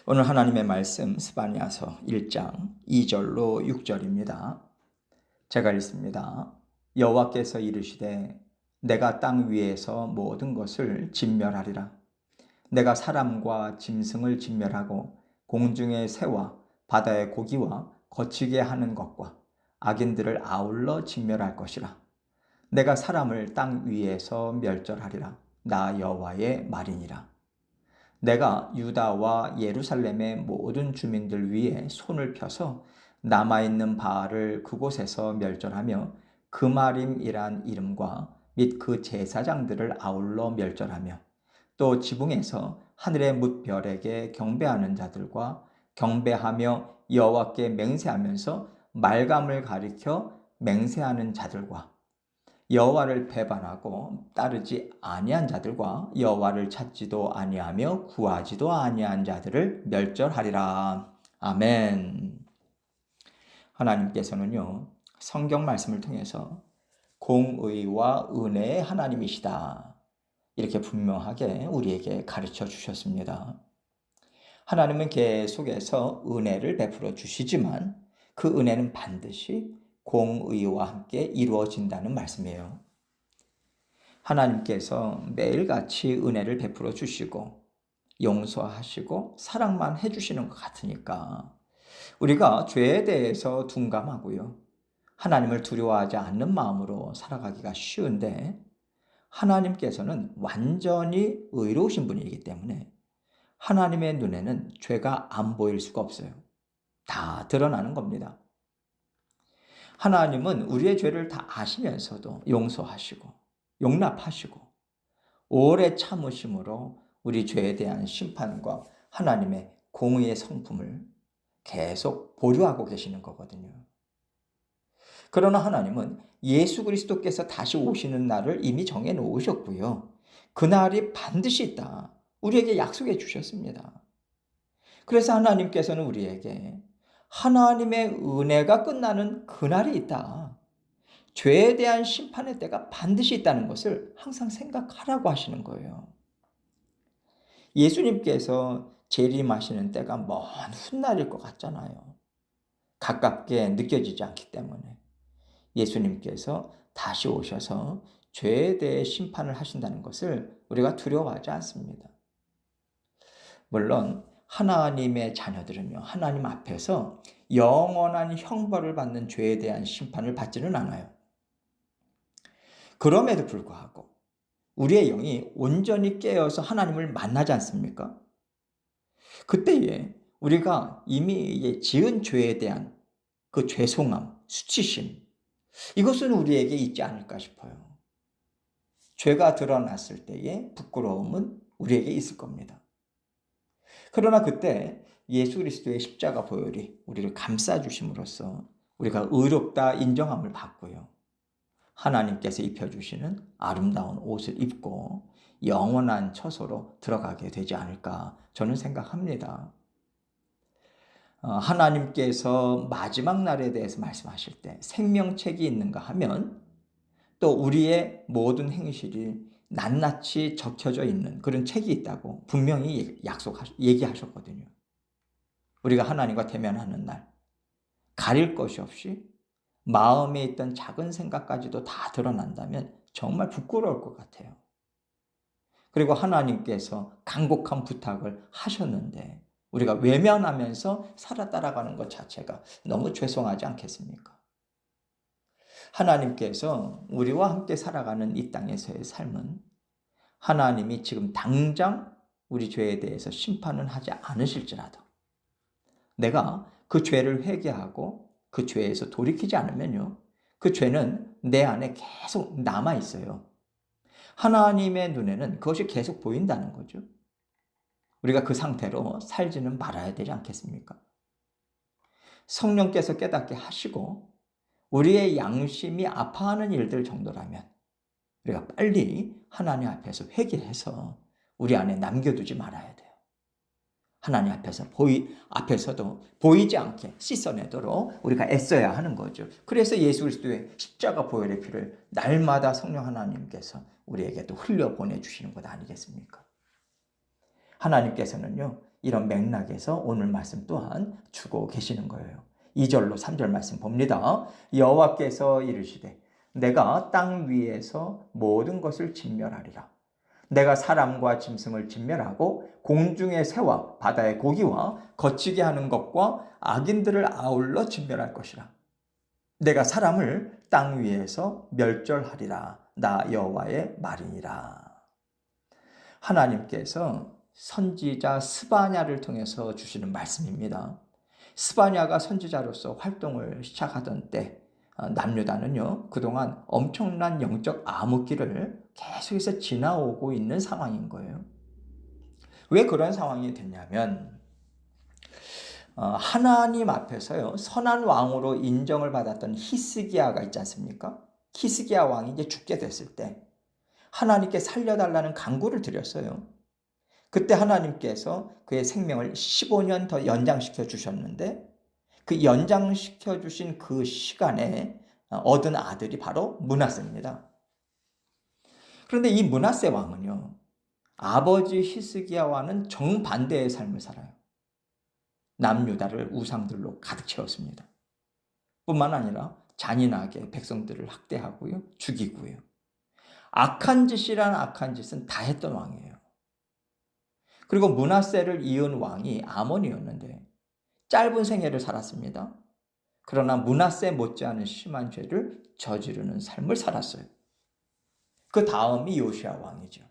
오늘 하나님의 말씀 스바냐서 1장 2절로 6절입니다. 제가 읽습니다. 여호와께서 이르시되 내가 땅 위에서 모든 것을 진멸하리라. 내가 사람과 짐승을 진멸하고 공중의 새와 바다의 고기와 거치게 하는 것과 악인들을 아울러 진멸할 것이라. 내가 사람을 땅 위에서 멸절하리라. 나 여호와의 말이니라. 내가 유다와 예루살렘의 모든 주민들 위에 손을 펴서 남아있는 바알을 그곳에서 멸절하며 그마림이란 이름과 및 그 제사장들을 아울러 멸절하며 또 지붕에서 하늘의 뭇별에게 경배하는 자들과 경배하며 여호와께 맹세하면서 말감을 가리켜 맹세하는 자들과 여호와를 배반하고 따르지 아니한 자들과 여호와를 찾지도 아니하며 구하지도 아니한 자들을 멸절하리라. 아멘. 하나님께서는요, 성경 말씀을 통해서 공의와 은혜의 하나님이시다, 이렇게 분명하게 우리에게 가르쳐 주셨습니다. 하나님은 계속해서 은혜를 베풀어 주시지만 그 은혜는 반드시 공의와 함께 이루어진다는 말씀이에요. 하나님께서 매일같이 은혜를 베풀어 주시고 용서하시고 사랑만 해주시는 것 같으니까 우리가 죄에 대해서 둔감하고요, 하나님을 두려워하지 않는 마음으로 살아가기가 쉬운데, 하나님께서는 완전히 의로우신 분이기 때문에 하나님의 눈에는 죄가 안 보일 수가 없어요. 다 드러나는 겁니다. 하나님은 우리의 죄를 다 아시면서도 용서하시고 용납하시고 오래 참으심으로 우리 죄에 대한 심판과 하나님의 공의의 성품을 계속 보류하고 계시는 거거든요. 그러나 하나님은 예수 그리스도께서 다시 오시는 날을 이미 정해 놓으셨고요, 그날이 반드시 있다, 우리에게 약속해 주셨습니다. 그래서 하나님께서는 우리에게 하나님의 은혜가 끝나는 그날이 있다, 죄에 대한 심판의 때가 반드시 있다는 것을 항상 생각하라고 하시는 거예요. 예수님께서 재림하시는 때가 먼 훗날일 것 같잖아요. 가깝게 느껴지지 않기 때문에 예수님께서 다시 오셔서 죄에 대해 심판을 하신다는 것을 우리가 두려워하지 않습니다. 물론 하나님의 자녀들은요, 하나님 앞에서 영원한 형벌을 받는 죄에 대한 심판을 받지는 않아요. 그럼에도 불구하고 우리의 영이 온전히 깨어서 하나님을 만나지 않습니까? 그때에 우리가 이미 지은 죄에 대한 그 죄송함, 수치심, 이것은 우리에게 있지 않을까 싶어요. 죄가 드러났을 때의 부끄러움은 우리에게 있을 겁니다. 그러나 그때 예수 그리스도의 십자가 보혈이 우리를 감싸주심으로써 우리가 의롭다 인정함을 받고요, 하나님께서 입혀주시는 아름다운 옷을 입고 영원한 처소로 들어가게 되지 않을까 저는 생각합니다. 하나님께서 마지막 날에 대해서 말씀하실 때 생명책이 있는가 하면 또 우리의 모든 행실이 낱낱이 적혀져 있는 그런 책이 있다고 분명히 얘기하셨거든요. 우리가 하나님과 대면하는 날, 가릴 것이 없이 마음에 있던 작은 생각까지도 다 드러난다면 정말 부끄러울 것 같아요. 그리고 하나님께서 간곡한 부탁을 하셨는데 우리가 외면하면서 살아 따라가는 것 자체가 너무 죄송하지 않겠습니까? 하나님께서 우리와 함께 살아가는 이 땅에서의 삶은 하나님이 지금 당장 우리 죄에 대해서 심판은 하지 않으실지라도 내가 그 죄를 회개하고 그 죄에서 돌이키지 않으면요, 그 죄는 내 안에 계속 남아 있어요. 하나님의 눈에는 그것이 계속 보인다는 거죠. 우리가 그 상태로 살지는 말아야 되지 않겠습니까? 성령께서 깨닫게 하시고 우리의 양심이 아파하는 일들 정도라면 우리가 빨리 하나님 앞에서 회개해서 우리 안에 남겨두지 말아야 돼요. 하나님 앞에서도 보이지 않게 씻어내도록 우리가 애써야 하는 거죠. 그래서 예수 그리스도의 십자가 보혈의 피를 날마다 성령 하나님께서 우리에게 또 흘려 보내주시는 것 아니겠습니까? 하나님께서는요, 이런 맥락에서 오늘 말씀 또한 주고 계시는 거예요. 2절로 3절 말씀 봅니다. 여호와께서 이르시되 내가 땅 위에서 모든 것을 진멸하리라. 내가 사람과 짐승을 진멸하고 공중의 새와 바다의 고기와 거치게 하는 것과 악인들을 아울러 진멸할 것이라. 내가 사람을 땅 위에서 멸절하리라. 나 여호와의 말이니라. 하나님께서 선지자 스바냐를 통해서 주시는 말씀입니다. 스바냐가 선지자로서 활동을 시작하던 때 남유다는요, 그동안 엄청난 영적 암흑기를 계속해서 지나오고 있는 상황인 거예요. 왜 그런 상황이 됐냐면 하나님 앞에서요, 선한 왕으로 인정을 받았던 히스기야가 있지 않습니까? 히스기야 왕이 이제 죽게 됐을 때 하나님께 살려달라는 간구를 드렸어요. 그때 하나님께서 그의 생명을 15년 더 연장시켜 주셨는데 그 연장시켜 주신 그 시간에 얻은 아들이 바로 므낫세입니다. 그런데 이 므낫세 왕은요, 아버지 히스기야와는 정반대의 삶을 살아요. 남유다를 우상들로 가득 채웠습니다. 뿐만 아니라 잔인하게 백성들을 학대하고요, 죽이고요. 악한 짓이란 악한 짓은 다 했던 왕이에요. 그리고 므낫세를 이은 왕이 아몬이었는데 짧은 생애를 살았습니다. 그러나 므낫세 못지않은 심한 죄를 저지르는 삶을 살았어요. 그 다음이 요시야 왕이죠.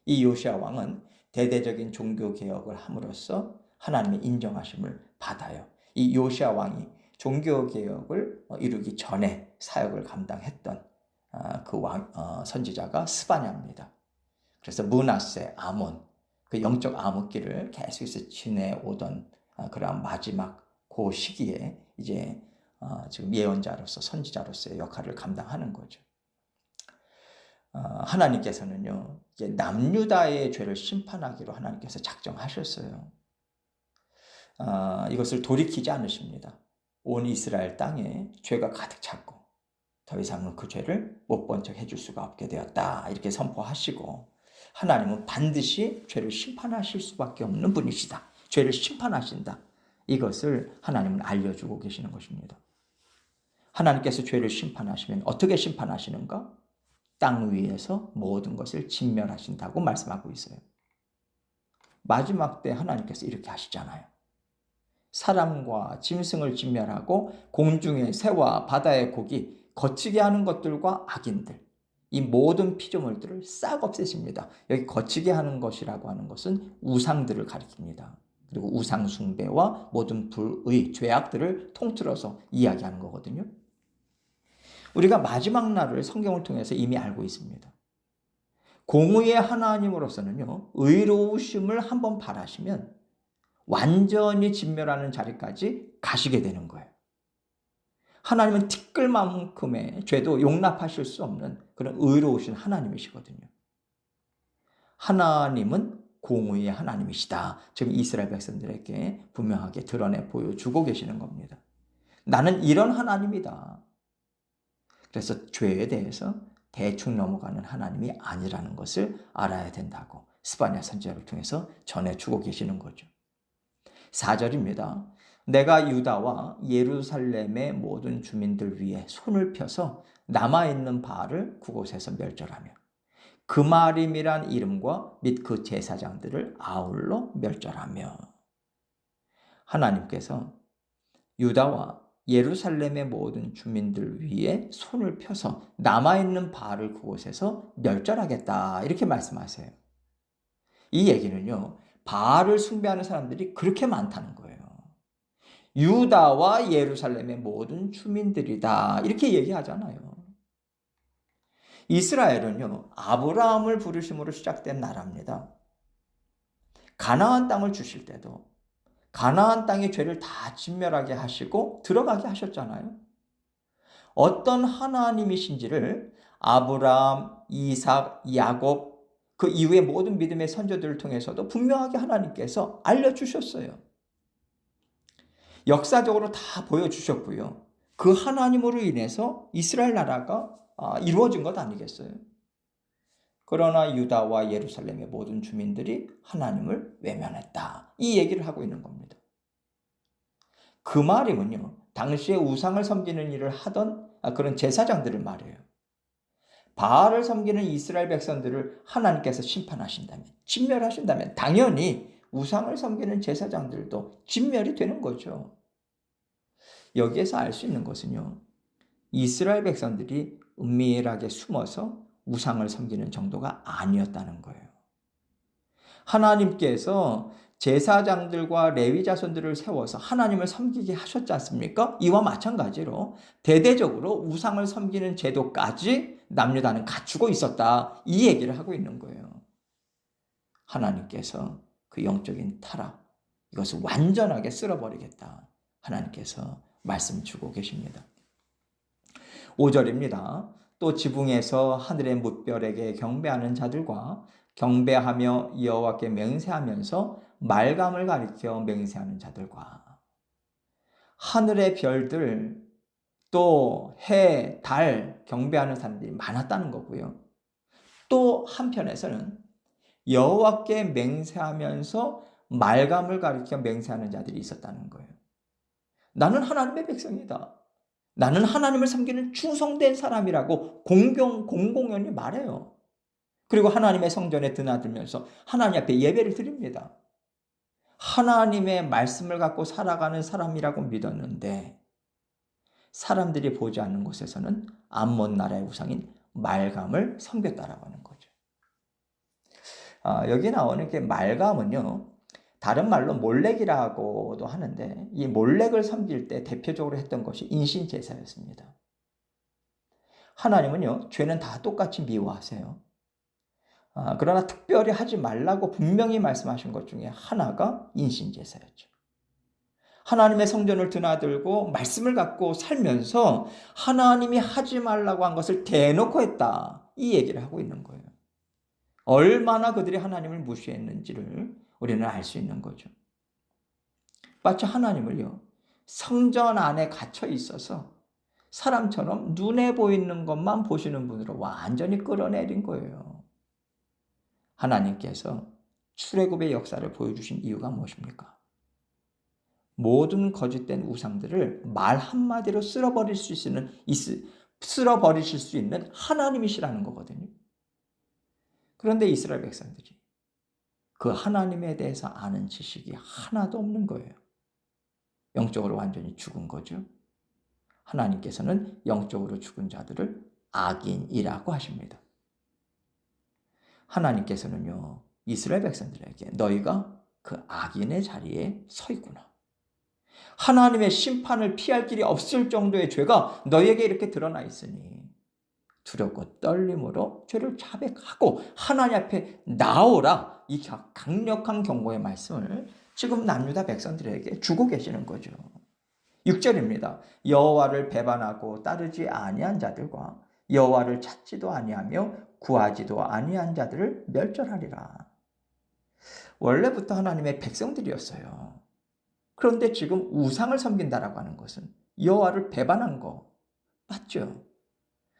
이 요시야 왕은 대대적인 종교 개혁을 함으로써 하나님의 인정하심을 받아요. 이 요시야 왕이 종교 개혁을 이루기 전에 사역을 감당했던 그 선지자가 스바냐입니다. 그래서 므낫세, 아몬, 그 영적 암흑기를 계속해서 지내오던 그러한 마지막 그 시기에 이제 지금 예언자로서 선지자로서의 역할을 감당하는 거죠. 하나님께서는요, 이제 남유다의 죄를 심판하기로 하나님께서 작정하셨어요. 이것을 돌이키지 않으십니다. 온 이스라엘 땅에 죄가 가득 찼고 더 이상은 그 죄를 못 본 척 해줄 수가 없게 되었다. 이렇게 선포하시고 하나님은 반드시 죄를 심판하실 수밖에 없는 분이시다. 죄를 심판하신다. 이것을 하나님은 알려주고 계시는 것입니다. 하나님께서 죄를 심판하시면 어떻게 심판하시는가? 땅 위에서 모든 것을 진멸하신다고 말씀하고 있어요. 마지막 때 하나님께서 이렇게 하시잖아요. 사람과 짐승을 진멸하고 공중의 새와 바다의 고기, 거치게 하는 것들과 악인들, 이 모든 피조물들을 싹 없애십니다. 여기 거치게 하는 것이라고 하는 것은 우상들을 가리킵니다. 그리고 우상 숭배와 모든 불의, 죄악들을 통틀어서 이야기하는 거거든요. 우리가 마지막 날을 성경을 통해서 이미 알고 있습니다. 공의의 하나님으로서는요, 의로우심을 한번 바라시면 완전히 진멸하는 자리까지 가시게 되는 거예요. 하나님은 티끌만큼의 죄도 용납하실 수 없는 그런 의로우신 하나님이시거든요. 하나님은 공의의 하나님이시다. 지금 이스라엘 백성들에게 분명하게 드러내 보여주고 계시는 겁니다. 나는 이런 하나님이다. 그래서 죄에 대해서 대충 넘어가는 하나님이 아니라는 것을 알아야 된다고 스바냐 선지자를 통해서 전해주고 계시는 거죠. 4절입니다. 내가 유다와 예루살렘의 모든 주민들 위에 손을 펴서 남아있는 바알을 그곳에서 멸절하며 그마림이란 이름과 및 그 제사장들을 아울러 멸절하며. 하나님께서 유다와 예루살렘의 모든 주민들 위에 손을 펴서 남아있는 바알을 그곳에서 멸절하겠다, 이렇게 말씀하세요. 이 얘기는요, 바알을 숭배하는 사람들이 그렇게 많다는 거예요. 유다와 예루살렘의 모든 주민들이다, 이렇게 얘기하잖아요. 이스라엘은요, 아브라함을 부르심으로 시작된 나라입니다. 가나안 땅을 주실 때도 가나안 땅의 죄를 다 진멸하게 하시고 들어가게 하셨잖아요. 어떤 하나님이신지를 아브라함, 이삭, 야곱, 그 이후의 모든 믿음의 선조들을 통해서도 분명하게 하나님께서 알려주셨어요. 역사적으로 다 보여주셨고요. 그 하나님으로 인해서 이스라엘 나라가 이루어진 것 아니겠어요? 그러나 유다와 예루살렘의 모든 주민들이 하나님을 외면했다. 이 얘기를 하고 있는 겁니다. 그 말이면요, 당시에 우상을 섬기는 일을 하던 그런 제사장들을 말해요. 바알을 섬기는 이스라엘 백성들을 하나님께서 심판하신다면, 진멸하신다면 당연히 우상을 섬기는 제사장들도 진멸이 되는 거죠. 여기에서 알 수 있는 것은요, 이스라엘 백성들이 은밀하게 숨어서 우상을 섬기는 정도가 아니었다는 거예요. 하나님께서 제사장들과 레위 자손들을 세워서 하나님을 섬기게 하셨지 않습니까? 이와 마찬가지로 대대적으로 우상을 섬기는 제도까지 남유다는 갖추고 있었다. 이 얘기를 하고 있는 거예요. 하나님께서 그 영적인 타락, 이것을 완전하게 쓸어버리겠다. 하나님께서 말씀 주고 계십니다. 5절입니다. 또 지붕에서 하늘의 뭇별에게 경배하는 자들과 경배하며 여호와께 맹세하면서 말감을 가리켜 맹세하는 자들과 하늘의 별들 또 해, 달 경배하는 사람들이 많았다는 거고요. 또 한편에서는 여호와께 맹세하면서 말감을 가리켜 맹세하는 자들이 있었다는 거예요. 나는 하나님의 백성이다. 나는 하나님을 섬기는 충성된 사람이라고 공공연히 말해요. 그리고 하나님의 성전에 드나들면서 하나님 앞에 예배를 드립니다. 하나님의 말씀을 갖고 살아가는 사람이라고 믿었는데 사람들이 보지 않는 곳에서는 암몬 나라의 우상인 말감을 섬겼다라고 하는 거죠. 여기 나오는 게 말감은요, 다른 말로 몰렉이라고도 하는데 이 몰렉을 섬길 때 대표적으로 했던 것이 인신제사였습니다. 하나님은요, 죄는 다 똑같이 미워하세요. 그러나 특별히 하지 말라고 분명히 말씀하신 것 중에 하나가 인신제사였죠. 하나님의 성전을 드나들고 말씀을 갖고 살면서 하나님이 하지 말라고 한 것을 대놓고 했다. 이 얘기를 하고 있는 거예요. 얼마나 그들이 하나님을 무시했는지를 우리는 알 수 있는 거죠. 마치 하나님을요, 성전 안에 갇혀 있어서 사람처럼 눈에 보이는 것만 보시는 분으로 완전히 끌어내린 거예요. 하나님께서 출애굽의 역사를 보여주신 이유가 무엇입니까? 모든 거짓된 우상들을 말 한마디로 쓸어버리실 수 있는 하나님이시라는 거거든요. 그런데 이스라엘 백성들이 그 하나님에 대해서 아는 지식이 하나도 없는 거예요. 영적으로 완전히 죽은 거죠. 하나님께서는 영적으로 죽은 자들을 악인이라고 하십니다. 하나님께서는요, 이스라엘 백성들에게 너희가 그 악인의 자리에 서 있구나. 하나님의 심판을 피할 길이 없을 정도의 죄가 너희에게 이렇게 드러나 있으니 두렵고 떨림으로 죄를 자백하고 하나님 앞에 나오라. 이 강력한 경고의 말씀을 지금 남유다 백성들에게 주고 계시는 거죠. 6절입니다. 여호와를 배반하고 따르지 아니한 자들과 여호와를 찾지도 아니하며 구하지도 아니한 자들을 멸절하리라. 원래부터 하나님의 백성들이었어요. 그런데 지금 우상을 섬긴다라고 하는 것은 여호와를 배반한 거 맞죠?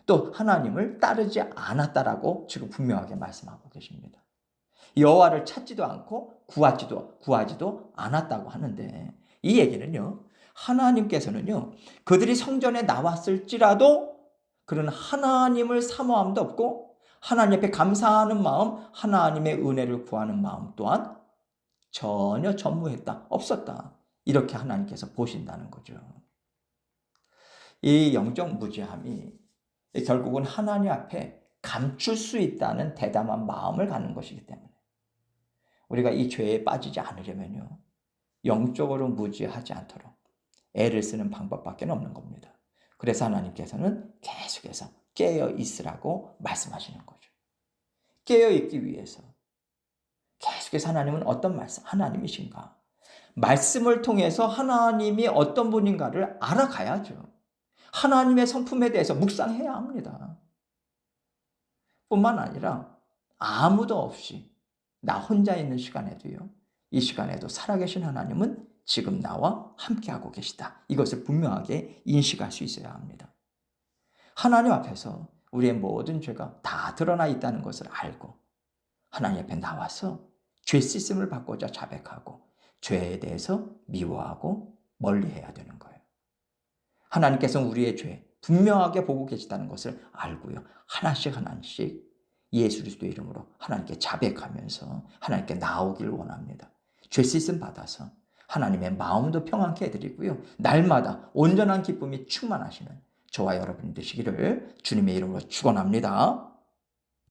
또 하나님을 따르지 않았다라고 지금 분명하게 말씀하고 계십니다. 여호와를 찾지도 않고 구하지도 않았다고 하는데 이 얘기는요, 하나님께서는요, 그들이 성전에 나왔을지라도 그런 하나님을 사모함도 없고 하나님 앞에 감사하는 마음, 하나님의 은혜를 구하는 마음 또한 전혀 전무했다, 없었다. 이렇게 하나님께서 보신다는 거죠. 이 영적 무지함이 결국은 하나님 앞에 감출 수 있다는 대담한 마음을 갖는 것이기 때문에 우리가 이 죄에 빠지지 않으려면요, 영적으로 무지하지 않도록 애를 쓰는 방법밖에 없는 겁니다. 그래서 하나님께서는 계속해서 깨어 있으라고 말씀하시는 거죠. 깨어 있기 위해서 계속해서 하나님은 어떤 말씀, 하나님이신가? 말씀을 통해서 하나님이 어떤 분인가를 알아가야죠. 하나님의 성품에 대해서 묵상해야 합니다. 뿐만 아니라 아무도 없이 나 혼자 있는 시간에도요, 이 시간에도 살아계신 하나님은 지금 나와 함께하고 계시다. 이것을 분명하게 인식할 수 있어야 합니다. 하나님 앞에서 우리의 모든 죄가 다 드러나 있다는 것을 알고 하나님 앞에 나와서 죄 씻음을 받고자 자백하고 죄에 대해서 미워하고 멀리해야 되는 거예요. 하나님께서는 우리의 죄 분명하게 보고 계시다는 것을 알고요. 하나씩 하나씩 예수 그리스도의 이름으로 하나님께 자백하면서 하나님께 나오기를 원합니다. 죄 씻음 받아서 하나님의 마음도 평안케 해드리고요. 날마다 온전한 기쁨이 충만하시는 저와 여러분이 되시기를 주님의 이름으로 축원합니다.